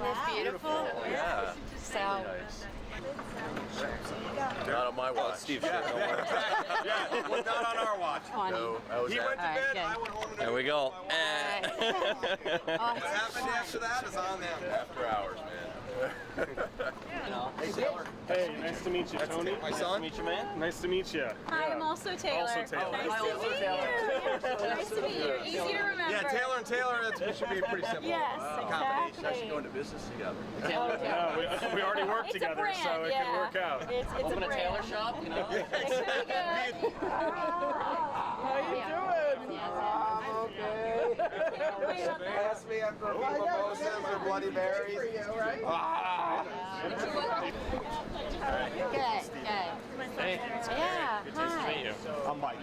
Isn't this beautiful? Yeah. So Nice. Not on my watch. Steve, yeah, well, not on our watch. No, I was He went to Alright, bed, good. I went home. There we go. What happened after that is on them. After hours, man. Hey, Taylor. Hey, nice to meet you, Tony. My son. Nice to meet you, man. Nice to meet you. Hi, I'm also Taylor. Also Taylor. Nice to meet you. Nice to meet you. Easy to remember. Yeah, Taylor and Taylor, that should be pretty simple. Yes, Combination. Actually exactly. going to business together. Yeah, we already work It's a together, brand, so it yeah. can work out. It's a brand. shop, you know. It's pretty good. How you doing? Pass me after a few mimosas or Bloody Marys. Good, good. Hey, Yeah, nice to meet hi. you. I'm Mike.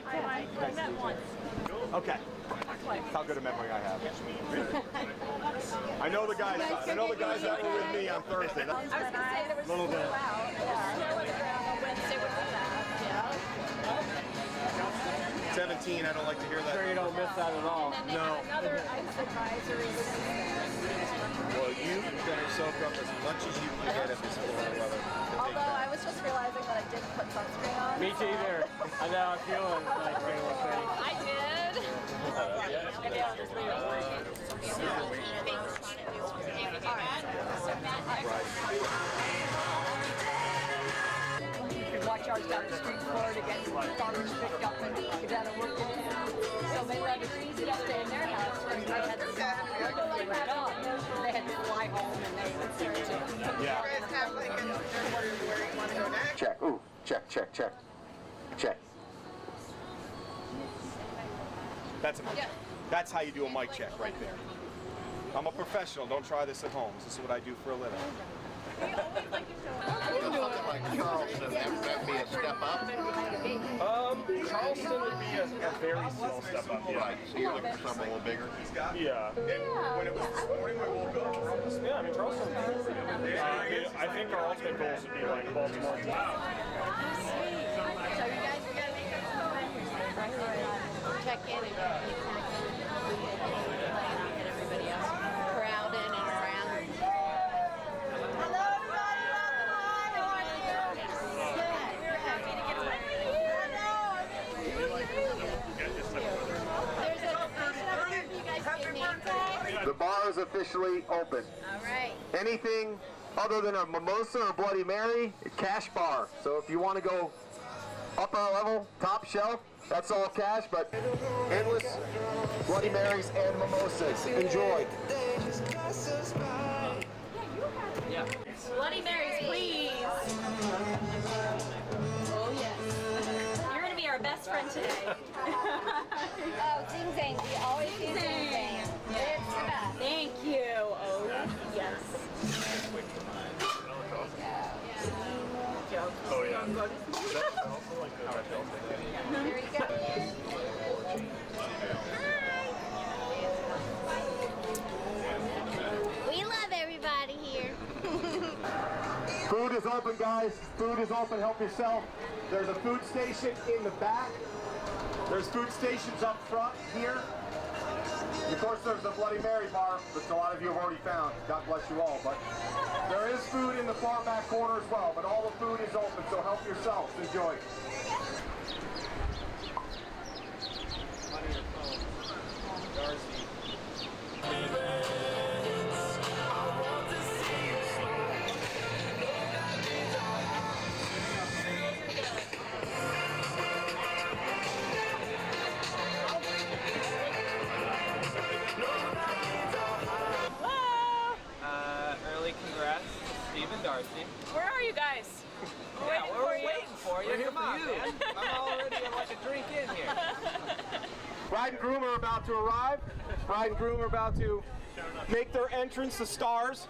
Okay. How good a memory I have. I know the guys. I know the guys that were with me on Thursday. I was going to say there was Little bit. snow on Wednesday with that. 17. I don't like to hear that. Sure you don't miss that at all. And then they had another ice advisory. Well, you better soak up as much as you can get in this Florida weather. Although I was just realizing that I didn't put sunscreen on. Me either. I know I'm feeling like pretty much ready. I did. Maybe I'll just leave it working. You can watch ours down the street for it against garbage picked up and get out of work. So they let us easy to stay in their house and they had to right up. They had to fly home and they would see it. Yeah. Check. Ooh, check, check, check. Check. That's a mic check. That's how you do a mic check right there. I'm a professional. Don't try this at home. This is what I do for a living. Something like Charleston, that would be a step up. Charleston would be a very small step up, yeah. Right, so you're looking for something a little bigger. Yeah. When it was this morning, we woke up. Yeah, I mean, Charleston. I think our ultimate goals would be like Baltimore. So you guys are going to make Check in and everybody else crowding and around. Hello, everybody. Welcome on. How are you? Good. We're happy to get away. There's a station over here for you guys to get name tags. The bar is officially open. All right. Anything other than a mimosa or Bloody Mary, a cash bar. So if you want to go upper level, top shelf, that's all cash, but endless Bloody Marys and mimosas. Enjoy. Bloody Marys, please. Oh, yes. You're going to be our best friend today. Oh, Zing Zang. We always do Zing Zang. It's the best. Thank you. Oh, yes. Oh, yeah. There you go. We love everybody here. Food is open, guys. Food is open. Help yourself. There's a food station in the back. There's food stations up front here. Of course, there's the Bloody Mary bar, which a lot of you have already found. God bless you all. But there is food in the far back corner as well. But all the food is open, so help yourselves. Enjoy. Darcy. Early congrats to Steve and Darcy. Where are you guys? Yeah, we're waiting for you. Come on, man. I'm already like a drink in here. Bride and groom are about to arrive. Bride and groom are about to make their entrance to Stars.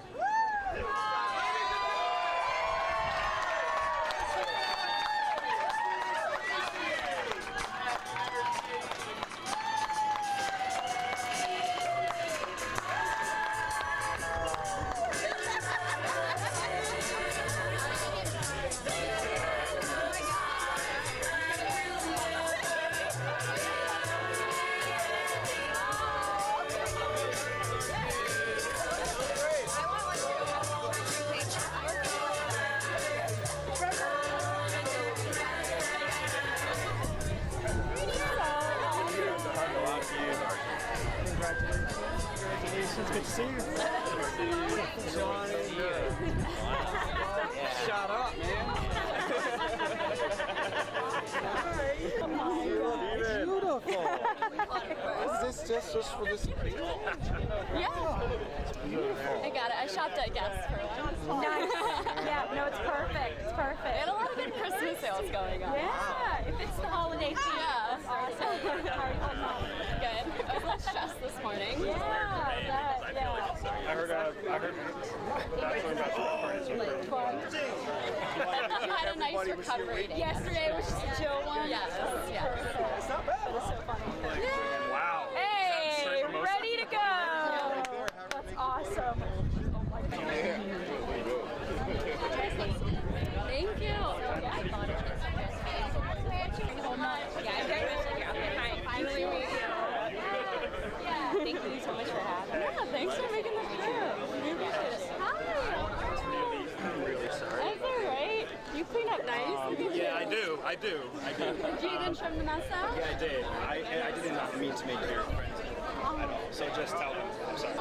see you. Johnny. Shut up, man. Beautiful. Is this just for this? Yeah. I got it. I shopped at Guess for one. Nice. Yeah, no, it's perfect. It's perfect. They had a lot of good Christmas sales going on. Yeah, if it's the holiday season. Yeah. That's awesome. How are you holding up? Good. I was a little stressed this morning. Yeah, yeah. I heard that's You had a nice recovery day. Yesterday was just a chill one. Yes. Yeah. It's not bad. It's so funny. wow. Hey, ready to go. That's awesome. Thank you. Finally meet you. Thank you so much for having me. Yeah, thanks for making the trip. Hi. That's all right. You clean up nice. Yeah, I do. Did you even trim the mustache? Yeah, I did. I did not mean to make your friends at all. So just tell them. I'm sorry.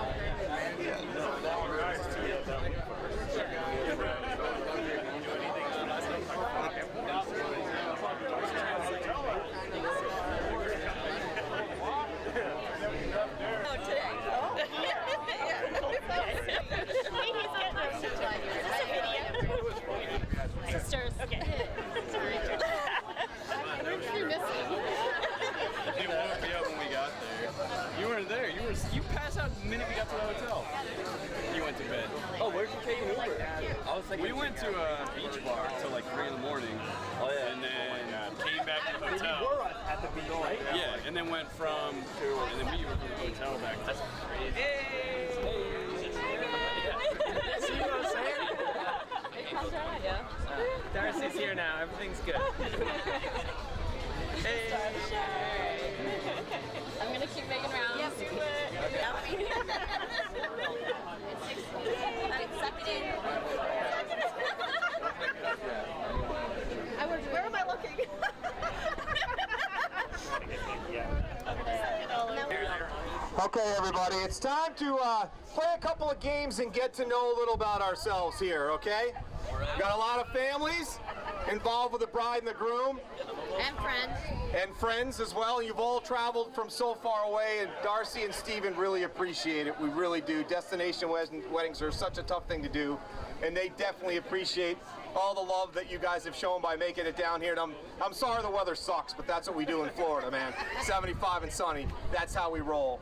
Sisters. Okay. What are you missing? They woke me up when we got there. You weren't there. You passed out the minute we got to the hotel. You went to bed. Oh, where'd you take an Uber? I was thinking We went to a beach bar till like 3 in the morning. Oh yeah. And then came back to the hotel. At the beach, right? Yeah, and then went from and then we were from the hotel back. That's crazy. See what I'm saying? How's your idea? Darcy's here now. Everything's good. Hey. I'm gonna keep making rounds. Yes, you would. Suck it in. Where am I looking? Okay, everybody, it's time to play a couple of games and get to know a little about ourselves here, okay? Got a lot of families involved with the bride and the groom. And friends. And friends as well. You've all traveled from so far away, and Darcy and Stephen really appreciate it. We really do. Destination weddings are such a tough thing to do, and they definitely appreciate all the love that you guys have shown by making it down here. And I'm sorry the weather sucks, but that's what we do in Florida, man. 75 and sunny. That's how we roll.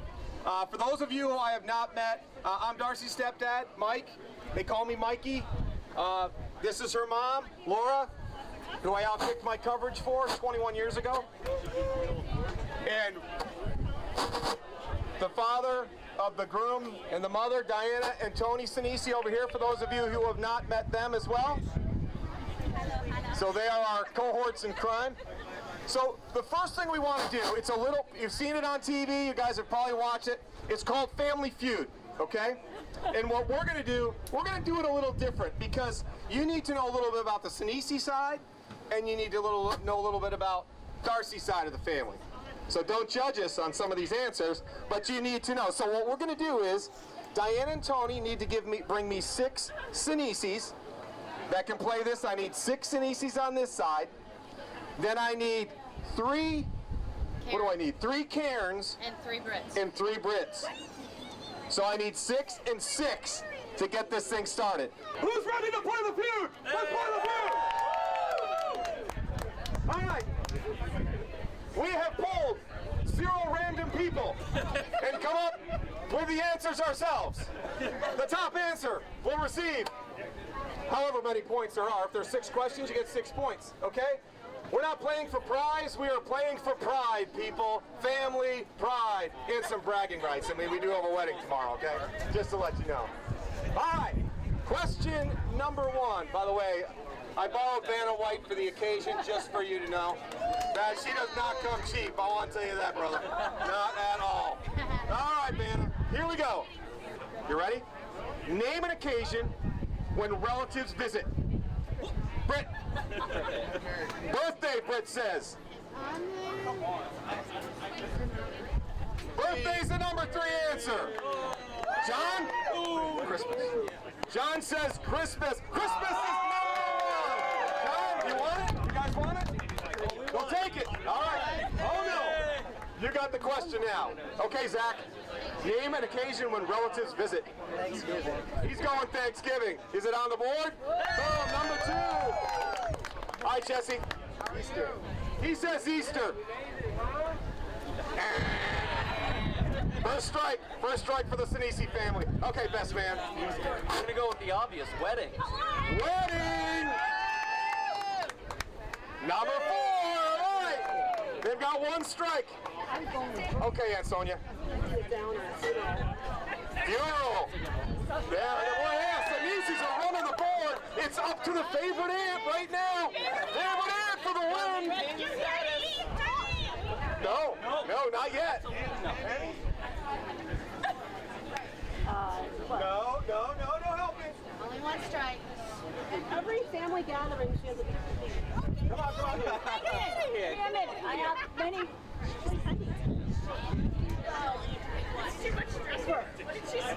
For those of you who I have not met, I'm Darcy's stepdad, Mike. They call me Mikey. This is her mom, Laura, who I outkicked my coverage for 21 years ago. And the father of the groom and the mother, Diana and Tony Sinisi, over here, for those of you who have not met them as well. So they are our cohorts in crime. So the first thing we want to do, it's a little, you've seen it on TV, you guys have probably watched it. It's called Family Feud, okay? And what we're going to do it a little different, because you need to know a little bit about the Sinisi side, and you need to know a little bit about Darcy's side of the family. So don't judge us on some of these answers, but you need to know. So what we're going to do is, Diana and Tony need to bring me 6 Sinisis that can play this. I need 6 Sinisis on this side. Then I need 3, what do I need? 3 Cairns. And 3 Brits. And 3 Brits. So I need 6 and 6 to get this thing started. Who's ready to play the feud? Let's play the feud! All right. We have polled 0 random people and come up with the answers ourselves. The top answer will receive however many points there are. If there's 6 questions, you get 6 points, okay? We're not playing for prize, we are playing for pride, people. Family, pride, and some bragging rights. I mean, we do have a wedding tomorrow, okay? Just to let you know. All right, question number 1. By the way, I borrowed Vanna White for the occasion, just for you to know. That she does not come cheap, I want to tell you that, brother. Not at all. All right, Vanna, here we go. You ready? Name an occasion when relatives visit. Britt. Birthday, Britt says. Birthday's the number 3 answer. John? Christmas. John says Christmas. Christmas is #1. John, you want it? You guys want it? We'll take it. All right. Oh, no. You got the question now. Okay, Zach. Name an occasion when relatives visit. Thanksgiving. He's going Thanksgiving. Is it on the board? Boom, number 2. All right, Jesse. Easter. He says Easter. First strike for the Sinisi family. Okay, best man. I'm gonna go with the obvious, wedding. Wedding! Number 4, all right. They've got 1 strike. Okay, Aunt Sonia. Funeral. Yeah, Sinisi's are running the board. It's up to the favorite aunt right now. Favorite aunt for the win. No, not yet. No helping. Only 1 strike. Every family gathering, she has a different thing. Come on. Wait a minute. I have many.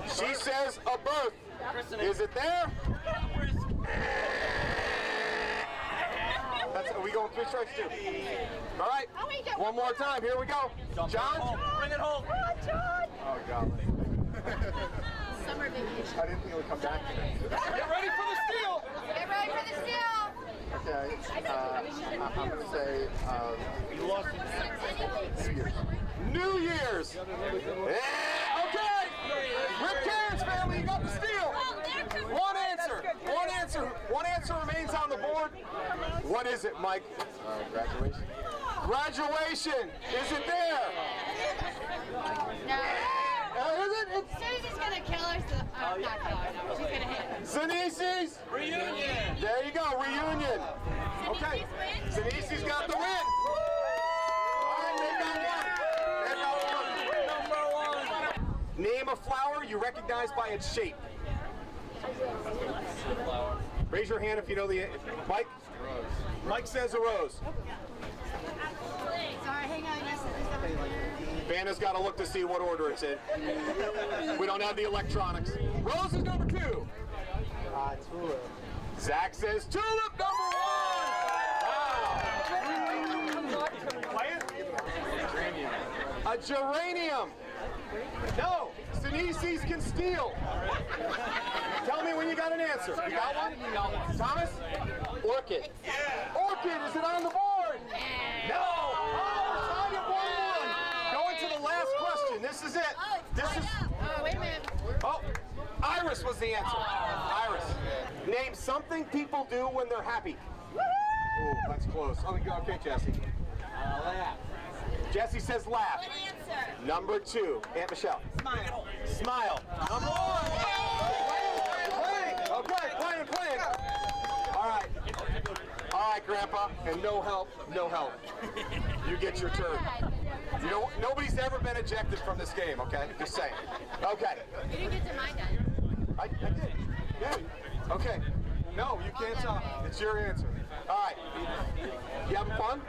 She says a birth. Is it there? Are we going 3 strikes too? All right. One more time. Here we go. John? Bring it home. Oh, God. Summer vacation. I didn't think it would come back today. Get ready for the steal. Get ready for the steal. Okay, I'm going to say New Year's. Yeah, okay. Rip Cairns family, you got the steal. One answer remains on the board. What is it, Mike? graduation. Graduation. Is it there? No. Is it? Susie's gonna kill her. Not kill her. No, she's gonna hit her. Sinisi's. Reunion. There you go, reunion. Okay, Sinisi's got the win. All right, they got one. Name a flower you recognize by its shape. Raise your hand if you know the. Mike? Mike says a rose. Sorry, hang on. Vanna's got to look to see what order it's in. We don't have the electronics. Rose is number 2. Tulip. Zach says tulip, number 1. Wow. A geranium. No, Sinisi's can steal. Tell me when you got an answer. You got one? Thomas? Orchid. Orchid, is it on the board? No. Oh, tied at 1-1. Going to the last question. This is it. Oh, wait a minute. Oh, Iris was the answer. Iris. Name something people do when they're happy. Oh, that's close. Okay, Jesse. Laugh. Jesse says laugh. Good answer. Number 2, Aunt Michelle. Smile. Smile. Number 1. Playing. Okay, playing. All right, Grandpa. And no help. You get your turn. You know, nobody's ever been ejected from this game, okay? Just saying. Okay. You didn't get to mine yet. I did. Yeah. Okay. No, you can't tell. It's your answer. All right. You having fun?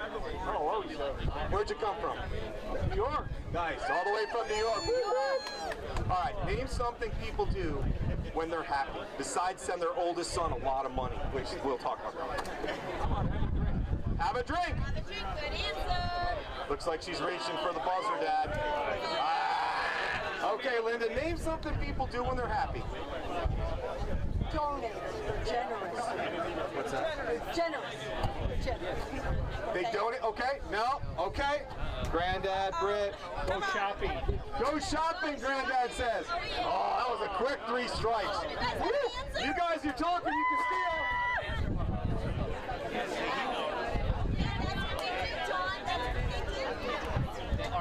Oh, always. Where'd you come from? New York. Nice. All the way from New York. All right. Name something people do when they're happy, besides send their oldest son a lot of money, which we'll talk about that. Have a drink. Have a drink. Good answer. Looks like she's reaching for the buzzer, Dad. Okay, Linda, name something people do when they're happy. Donate. Generous. What's that? Generous. They donate? Okay, no, okay. Granddad, Britt. Go shopping. Go shopping, Granddad says. Oh, that was a quick 3 strikes. Woo! You guys, you're talking, you can steal.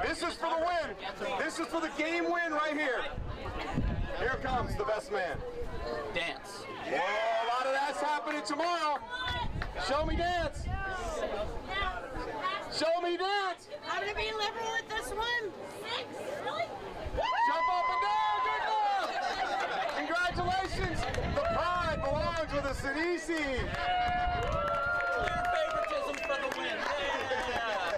This is for the win. This is for the game win right here. Here comes the best man. Dance. Whoa, a lot of that's happening tomorrow. Show me dance. Show me dance. I'm gonna be liberal with this one. Jump up and down. Good enough. Congratulations. The pride belongs with the Sinisi. Clear favoritism for the win.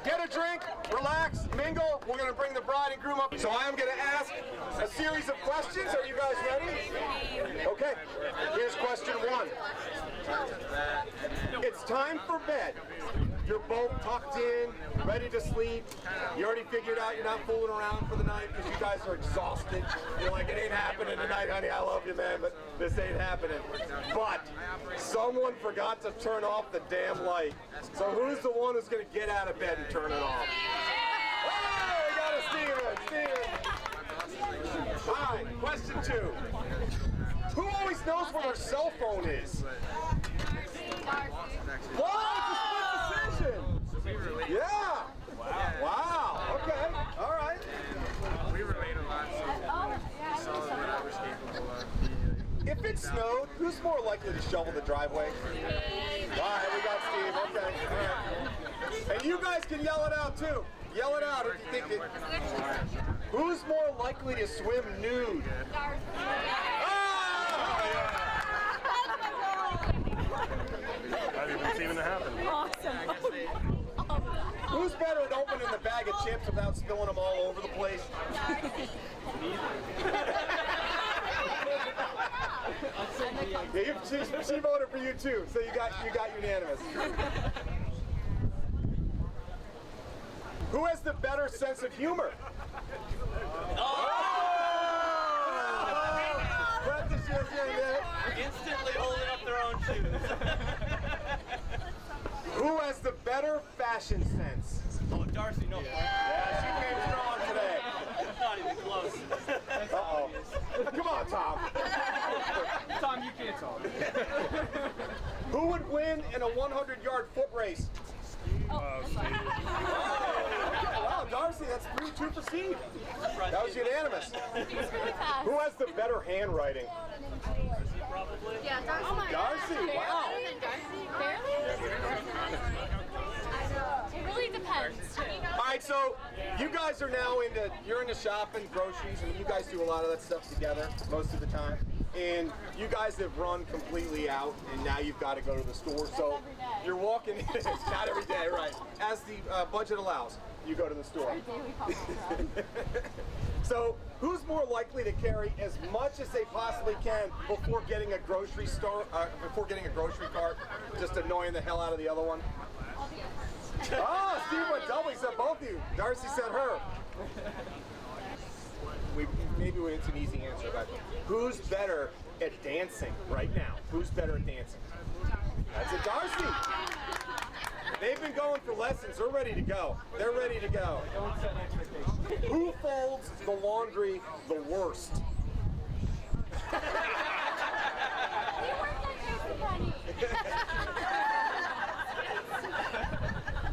Yeah. get a drink, relax, mingle. We're going to bring the bride and groom up. So I am going to ask a series of questions. Are you guys ready? Okay. Here's question 1. It's time for bed. You're both tucked in, ready to sleep. You already figured out you're not fooling around for the night because you guys are exhausted. You're like, it ain't happening tonight, honey. I love you, man, but this ain't happening. But someone forgot to turn off the damn light. So who's the one who's going to get out of bed and turn it off? Oh, we got a Steven. All right, question 2. Who always knows where their cell phone is? Wow, it's a split decision. Yeah. Wow. Okay. All right. We relate a lot, so we saw what I was capable of. If it snowed, who's more likely to shovel the driveway? All right, we got Steve. Okay. All right. And you guys can yell it out too. Yell it out if you think it. Who's more likely to swim nude? Darcy. I didn't see even happen. Awesome. Who's better at opening the bag of chips without spilling them all over the place? Yeah, she voted for you too, so you got unanimous. Who has the better sense of humor? Instantly holding up their own shoes. Who has the better fashion sense? Oh, Darcy, no. Yeah, she came strong today. Not even close. Uh-oh. Come on, Tom. Tom, you can't talk. Who would win in a 100-yard foot race? Wow, Darcy, that's 3-2 for Steve. That was unanimous. Who has the better handwriting? Yeah, Darcy. Oh my Darcy, wow. Barely? It really depends. All right, so you guys are now you're into shopping, groceries, and you guys do a lot of that stuff together most of the time. And you guys have run completely out, and now you've got to go to the store. So you're walking in, it's not every day, right? As the budget allows, you go to the store. So who's more likely to carry as much as they possibly can before getting a grocery cart, just annoying the hell out of the other one? Oh, Steve went double. He said both of you. Darcy said her. Maybe it's an easy answer, but who's better at dancing right now? Who's better at dancing? That's it, Darcy. They've been going for lessons. They're ready to go. They're ready to go. Who folds the laundry the worst?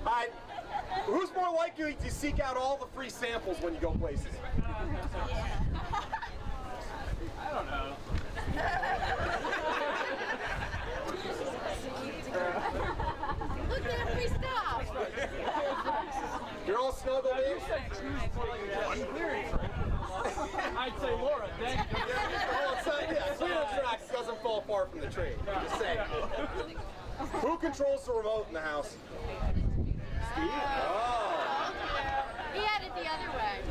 All right. Who's more likely to seek out all the free samples when you go places? I don't know. Look at the free stuff. You're all snuggled in? I'd say Laura, then. Cleanup tracks doesn't fall far from the tree. Just saying. Who controls the remote in the house? Steve? Oh. He had it the other way.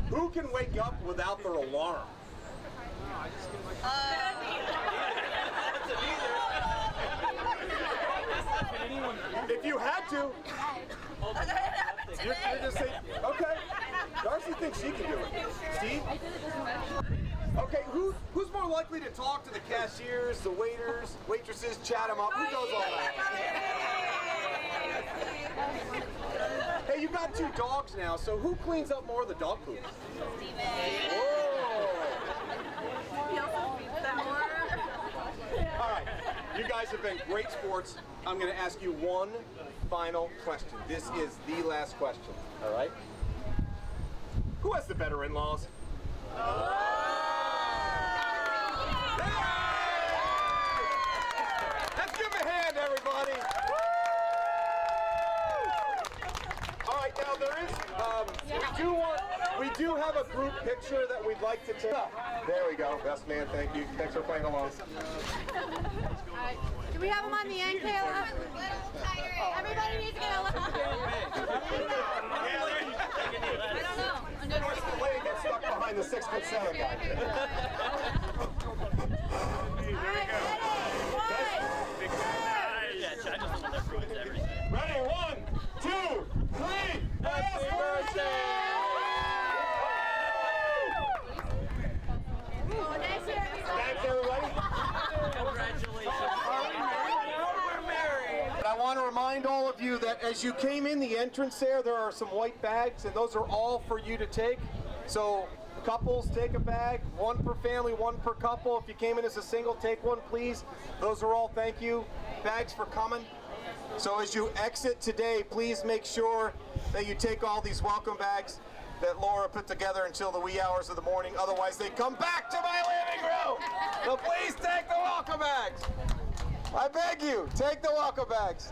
Who can wake up without their alarm? If you had to, you're just saying, okay, Darcy thinks she can do it. Steve? Okay, who's more likely to talk to the cashiers, the waiters, waitresses, chat them up? Who does all that? Hey, you got 2 dogs now, so who cleans up more of the dog poop? All right, you guys have been great sports. I'm going to ask you one final question. This is the last question, all right? Who has the better in-laws? Let's give him a hand, everybody. All right, now there is, we do have a group picture that we'd like to take. There we go, best man, thank you. Thanks for playing along. Do we have them on the end, Kayla? Everybody needs to get a little. The lady gets stuck behind the 6'7" guy. Ready, 1, 2, 3, happy birthday! Thanks, everybody. I want to remind all of you that as you came in the entrance there are some white bags, and those are all for you to take. So couples, take a bag, one per family, one per couple. If you came in as a single, take one, please. Those are all thank you bags for coming. So as you exit today, please make sure that you take all these welcome bags that Laura put together until the wee hours of the morning. Otherwise, they come back to my living room. So please take the welcome bags. I beg you, take the welcome bags.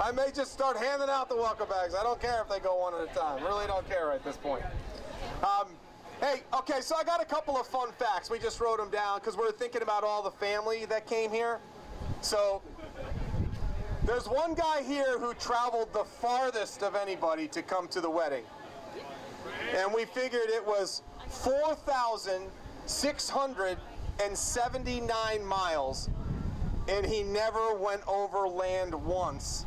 I may just start handing out the welcome bags. I don't care if they go one at a time. Really don't care at this point. Hey, okay, so I got a couple of fun facts. We just wrote them down because we're thinking about all the family that came here. So there's one guy here who traveled the farthest of anybody to come to the wedding. And we figured it was 4,679 miles, and he never went over land once.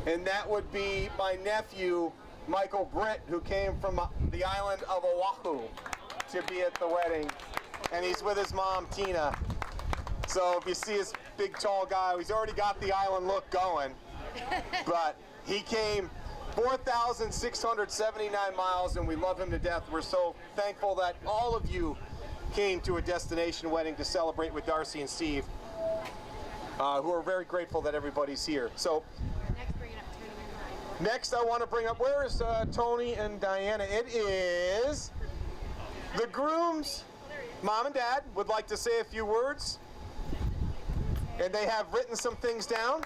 And that would be my nephew, Michael Britt, who came from the island of Oahu to be at the wedding. And he's with his mom, Tina. So if you see this big, tall guy, he's already got the island look going. But he came 4,679 miles, and we love him to death. We're so thankful that all of you came to a destination wedding to celebrate with Darcy and Steve, who are very grateful that everybody's here. So next I want to bring up, where is Tony and Diana? It is the groom's mom and dad would like to say a few words, and they have written some things down.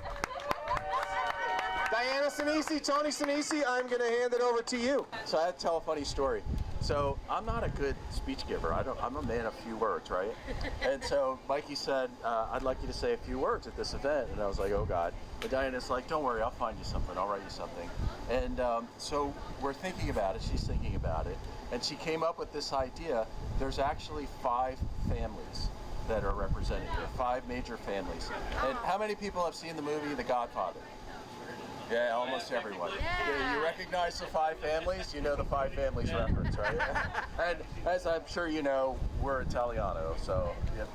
Diana Sinisi, Tony Sinisi, I'm going to hand it over to you. So I had to tell a funny story. So I'm not a good speech giver. I'm a man of few words, right? And so Mikey said, I'd like you to say a few words at this event. And I was like, oh God. But Diana's like, don't worry, I'll find you something. I'll write you something. And so we're thinking about it. She's thinking about it. And she came up with this idea. There's actually 5 families that are represented here, 5 major families. And how many people have seen the movie The Godfather? Yeah, almost everyone. Yeah, you recognize the 5 families? You know the 5 families reference, right? And as I'm sure you know, we're Italiano, so yeah,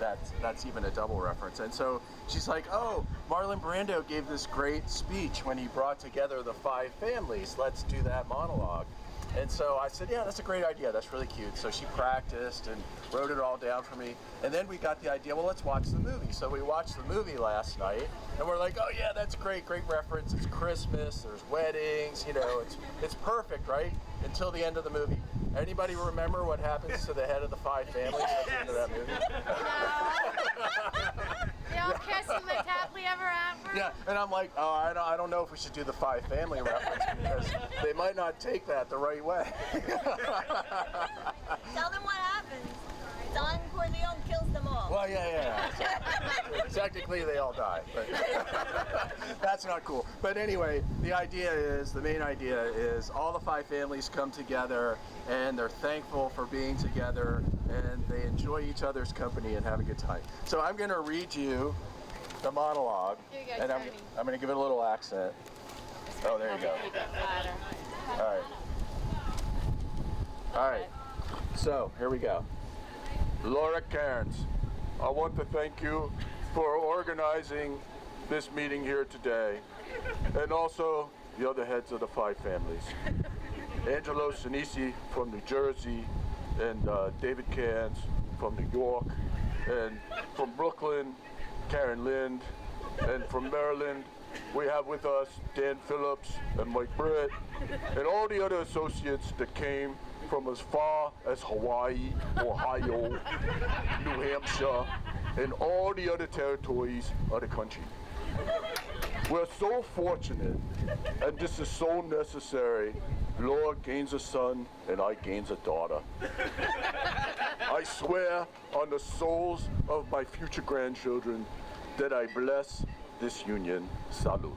that's even a double reference. And so she's like, oh, Marlon Brando gave this great speech when he brought together the 5 families. Let's do that monologue. And so I said, yeah, that's a great idea. That's really cute. So she practiced and wrote it all down for me. And then we got the idea, well, let's watch the movie. So we watched the movie last night, and we're like, oh yeah, that's great reference. It's Christmas, there's weddings, you know, it's perfect, right? Until the end of the movie. Anybody remember what happens to the head of the 5 families at the end of that movie? They all kiss and live happily ever after. Yeah, and I'm like, oh, I don't know if we should do the 5 family reference because they might not take that the right way. Tell them what happens. Don Corleone kills them all. Well, yeah. Technically, they all die, but that's not cool. But anyway, the main idea is all the 5 families come together, and they're thankful for being together, and they enjoy each other's company and have a good time. So I'm going to read you the monologue, and I'm going to give it a little accent. Oh, there you go. All right. So here we go. Laura Cairns, I want to thank you for organizing this meeting here today, and also the other heads of the 5 families. Angelo Sinisi from New Jersey, and David Cairns from New York, and from Brooklyn, Karen Lind, and from Maryland, we have with us Dan Phillips and Mike Britt, and all the other associates that came from as far as Hawaii, Ohio, New Hampshire, and all the other territories of the country. We're so fortunate, and this is so necessary. Laura gains a son, and I gains a daughter. I swear on the souls of my future grandchildren that I bless this union. Salute.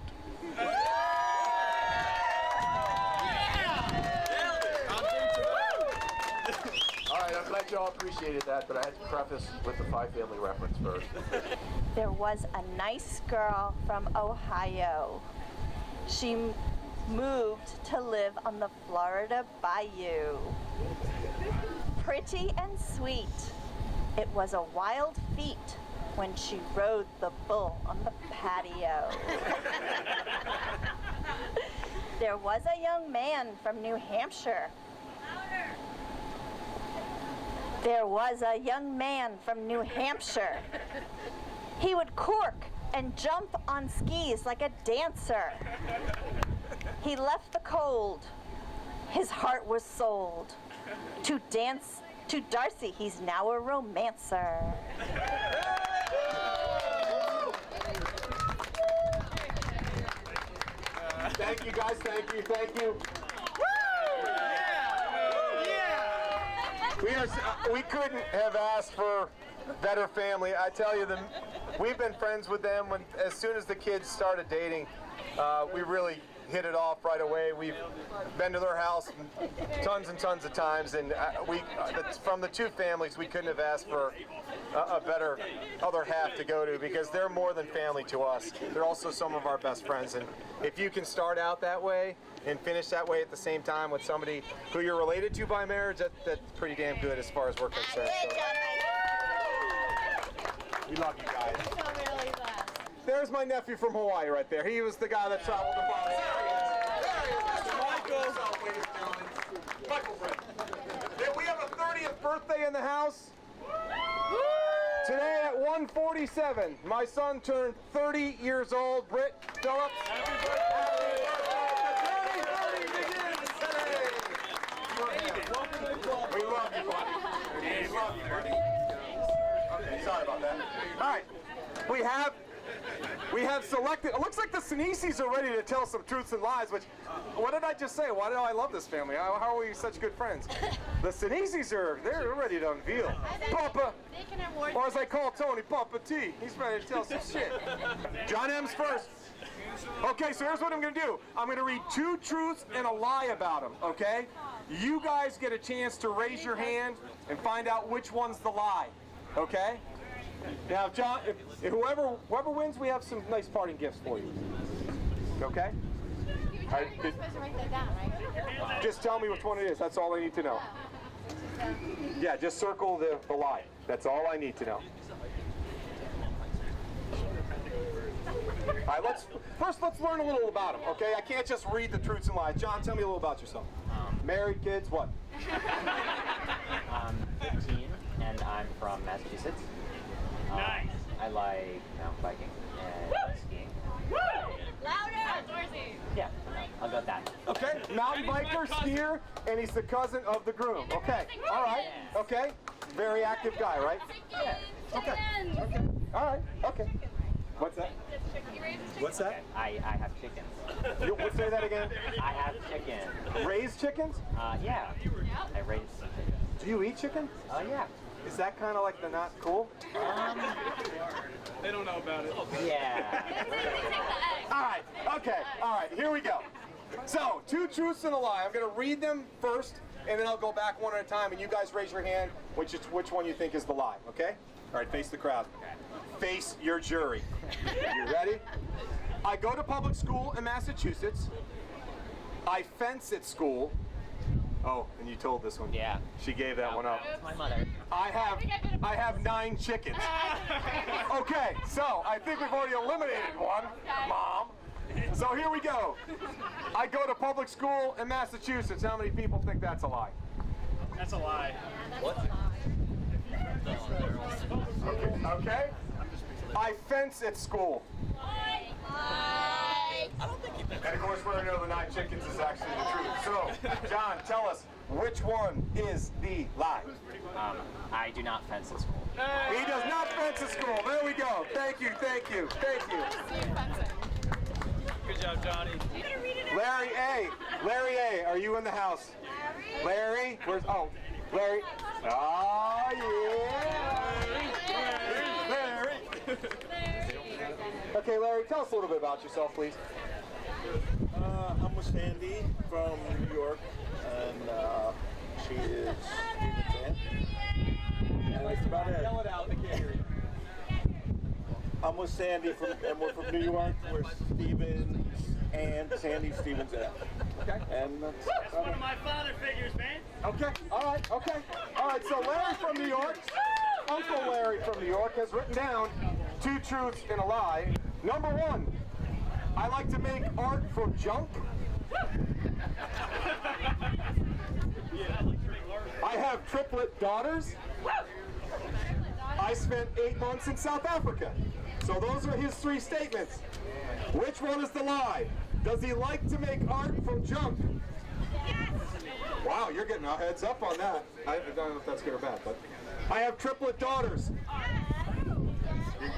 All right, I'm glad y'all appreciated that, but I had to preface with the Five Family reference first. There was a nice girl from Ohio. She moved to live on the Florida Bayou. Pretty and sweet, it was a wild feat when she rode the bull on the patio. There was a young man from New Hampshire. There was a young man from New Hampshire. He would cork and jump on skis like a dancer. He left the cold. His heart was sold. To dance to Darcy, he's now a romancer. Thank you guys, thank you. We couldn't have asked for better family. I tell you, we've been friends with them as soon as the kids started dating. We really hit it off right away. We've been to their house tons and tons of times, and from the two families, we couldn't have asked for a better other half to go to, because they're more than family to us. They're also some of our best friends, and if you can start out that way and finish that way at the same time with somebody who you're related to by marriage, that's pretty damn good as far as we're concerned. So. We love you guys. There's my nephew from Hawaii right there. He was the guy that traveled the bus. There he is. Michael Brett. And we have a 30th birthday in the house. Today at 1:47, my son turned 30 years old. Britt Phillips. Happy birthday. We love you, buddy. We love you, buddy. Okay, sorry about that. All right. We have selected, it looks like the Sinisis are ready to tell some truths and lies, which, what did I just say? Why do I love this family? How are we such good friends? The Sinisis they're ready to unveil. Papa, or as I call Tony, Papa T. He's ready to tell some shit. John M's first. Okay, so here's what I'm gonna do. I'm gonna read 2 truths and a lie about them, okay? You guys get a chance to raise your hand and find out which one's the lie, okay? Now, John, if whoever wins, we have some nice parting gifts for you. Okay? You're supposed to write that down, right? Just tell me which one it is. That's all I need to know. Yeah, just circle the lie. That's all I need to know. All right, let's learn a little about them, okay? I can't just read the truths and lies. John, tell me a little about yourself. Married, kids, what? I'm 15, and I'm from Massachusetts. Nice. I like mountain biking and skiing. Louder! Darcy! Yeah, I'll go with that. Okay, mountain biker, skier, and he's the cousin of the groom. Okay, all right, okay. Very active guy, right? Yeah. Okay, all right, okay. What's that? What's that? I have chickens. Let's say that again. I have chickens. Raised chickens? Yeah. I raised some chickens. Do you eat chicken? Yeah. Is that kind of like the not cool? They don't know about it. Yeah. All right, here we go. So, 2 truths and a lie. I'm going to read them first, and then I'll go back one at a time, and you guys raise your hand which one you think is the lie, okay? All right, face the crowd. Face your jury. You ready? I go to public school in Massachusetts. I fence at school. Oh, and you told this one. Yeah. She gave that one up. That's my mother. I have 9 chickens. Okay, so I think we've already eliminated one, Mom. So here we go. I go to public school in Massachusetts. How many people think that's a lie? That's a lie. What? Okay. I fence at school. And of course, we know the 9 chickens is actually the truth. So, John, tell us, which one is the lie? I do not fence at school. He does not fence at school. There we go. Thank you. job, Johnny. Larry A. Larry A. Are you in the house? Larry? Where's? Oh, Larry. Oh yeah. Larry. Okay, Larry. Tell us a little bit about yourself, please. I'm with Sandy from New York, and she is Stephen's aunt. And that's about it. Yell it out. They can't hear you. I'm with Sandy and we're from New York. We're Stephen's and Sandy's Stephen's aunt. Okay. And that's One of my father figures, man. Okay. All right. Okay. All right. So Larry from New York, Uncle Larry from New York, has written down 2 truths and a lie. Number 1, I like to make art from junk. I have triplet daughters. I spent 8 months in South Africa. So those are his 3 statements. Which one is the lie? Does he like to make art from junk? Wow, you're getting a heads up on that. I don't know if that's good or bad, but I have triplet daughters. I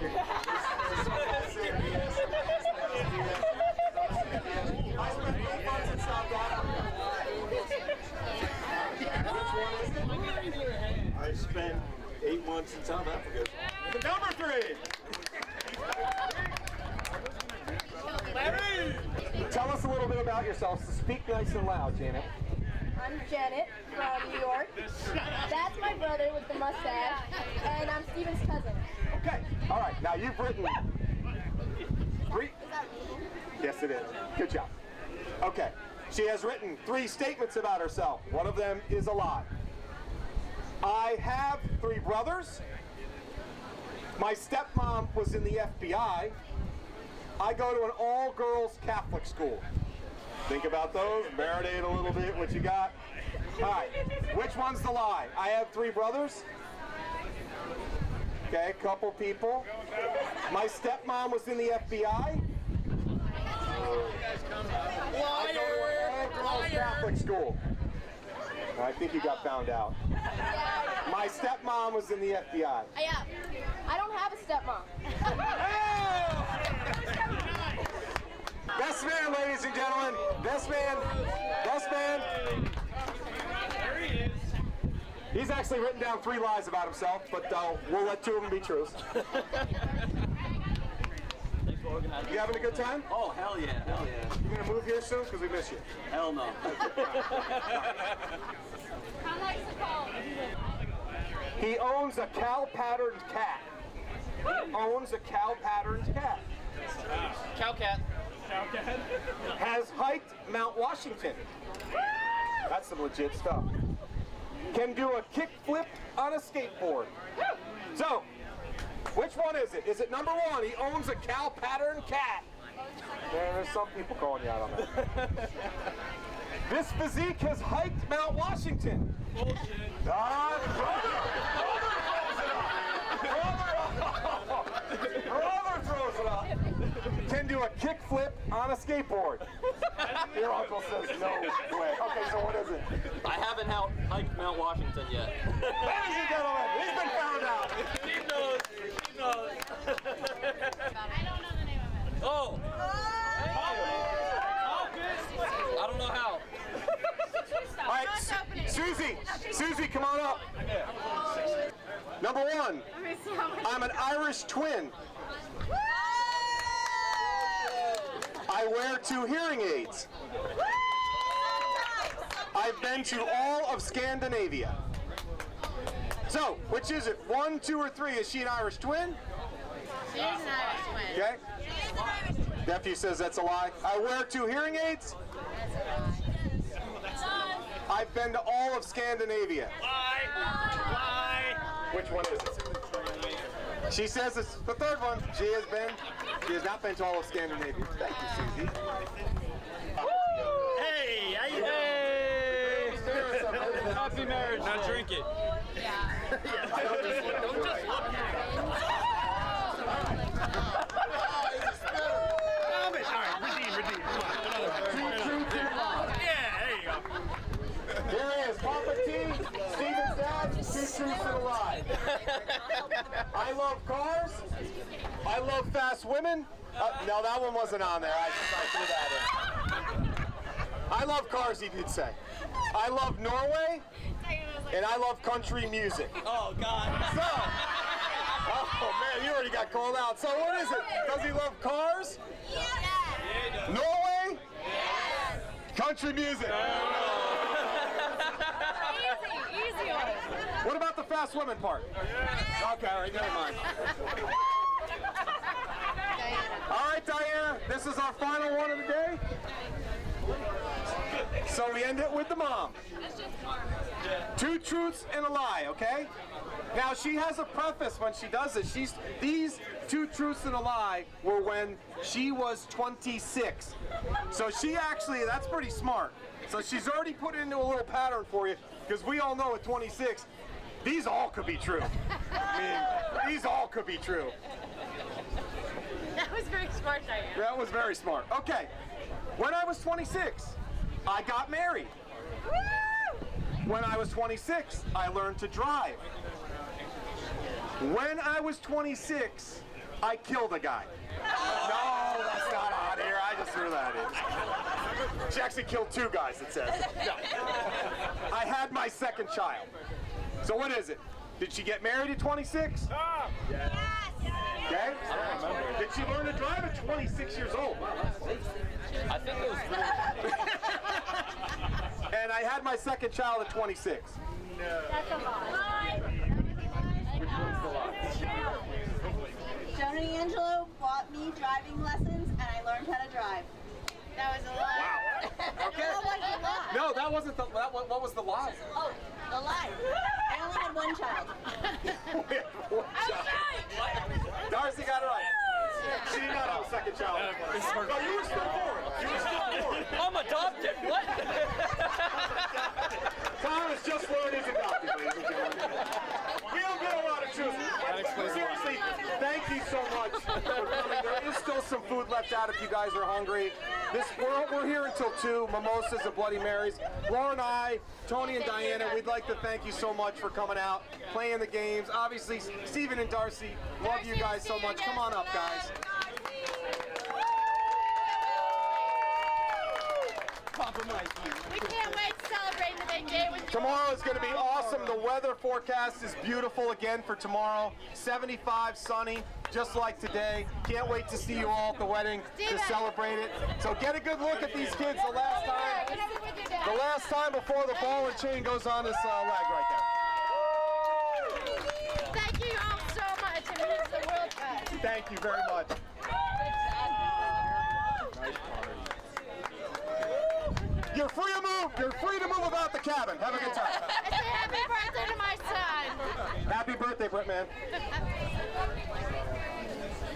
spent 8 months in South Africa. I spent 8 months in South Africa. Number 3. Larry! Tell us a little bit about yourself. So speak nice and loud, Janet. I'm Janet from New York. That's my brother with the mustache, and I'm Steven's cousin. Okay. All right. Now you've written 3. Is that me? Yes, it is. Good job. Okay. She has written 3 statements about herself. One of them is a lie. I have 3 brothers. My stepmom was in the FBI. I go to an all-girls Catholic school. Think about those. Marinate a little bit. What you got? All right. Which one's the lie? I have 3 brothers. Okay, a couple people. My stepmom was in the FBI. I go to an all-girls Catholic school. I think you got found out. My stepmom was in the FBI. Yeah. I don't have a stepmom. Best man, ladies and gentlemen. Best man. Best man. There he is. He's actually written down 3 lies about himself, but we'll let 2 of them be truths. Thanks for organizing. You having a good time? Oh, hell yeah, hell yeah. You gonna move here soon? Because we miss you. Hell no. How nice to call. He owns a cow-patterned cat. He owns a cow-patterned cat. Cow cat. Has hiked Mount Washington. That's some legit stuff. Can do a kickflip on a skateboard. So, which one is it? Is it number 1? He owns a cow-patterned cat. There's some people calling you out on that. This physique has hiked Mount Washington. Bullshit. Brother throws it up. Can do a kickflip on a skateboard. Your uncle says no way. Okay, so what is it? I haven't hiked Mount Washington yet. Ladies and gentlemen, he's been found out. He knows. He knows. I don't know the name of it. Oh! I don't know how. All right, Susie, come on up. Number 1, I'm an Irish twin. I wear 2 hearing aids. I've been to all of Scandinavia. So, which is it? 1, 2, or 3? Is she an Irish twin? She is an Irish twin. Okay. Nephew says that's a lie. I wear 2 hearing aids. I've been to all of Scandinavia. Lie. Which one is it? She says it's the 3rd one. She has not been to all of Scandinavia. Thank you, Susie. Hey, how you doing? Hey! Happy marriage. Now drink it. Don't just look at it. All right, redeem. Come on. Yeah, there you go. Here he is, Papa T, Steven's dad, 2 truths and a lie. I love cars. I love fast women. No, that one wasn't on there. I threw that in. I love cars, he did say. I love Norway, and I love country music. Oh, God. So, oh man, you already got called out. So what is it? Does he love cars? Yes. Norway? Yes. Country music. Easy one. What about the fast women part? Okay, all right, never mind. All right, Diana, this is our final one of the day. So we end it with the mom. 2 truths and a lie, okay? Now she has a preface when she does it. These 2 truths and a lie were when she was 26. So she actually, that's pretty smart. So she's already put it into a little pattern for you, because we all know at 26, these all could be true. I mean, these all could be true. That was very smart, Diane. That was very smart. Okay, when I was 26, I got married. When I was 26, I learned to drive. When I was 26, I killed a guy. No, that's not on here. I just threw that in. She actually killed 2 guys, it says. No. I had my 2nd child. So what is it? Did she get married at 26? Yes. Okay. Did she learn to drive at 26 years old? I think it was And I had my 2nd child at 26. That's a lie. Jonah and Angelo bought me driving lessons, and I learned how to drive. That was a lie. Wow. Okay. That wasn't a lie. No, that wasn't the. What was the lie? Oh, the lie. I only had 1 child. Darcy got it right. She did not have a 2nd child. No, you were still born. You were still born. I'm adopted. What? Thomas just learned he's adopted, ladies and gentlemen. We don't get a lot of truth. Seriously, thank you so much for coming. There is still some food left out if you guys are hungry. We're here until 2, mimosas and Bloody Marys. Laura and I, Tony and Diana, we'd like to thank you so much for coming out, playing the games. Obviously, Stephen and Darcy, love you guys so much. Come on up, guys. We can't wait to celebrate the big day with you. Tomorrow is going to be awesome. The weather forecast is beautiful again for tomorrow. 75, sunny, just like today. Can't wait to see you all at the wedding to celebrate it. So get a good look at these kids the last time before the ball and chain goes on his leg right there. Thank you all so much. It means the world to us. Thank you very much. You're free to move. You're free to move about the cabin. Have a good time. I say happy birthday to my son. Happy birthday, Britt, man.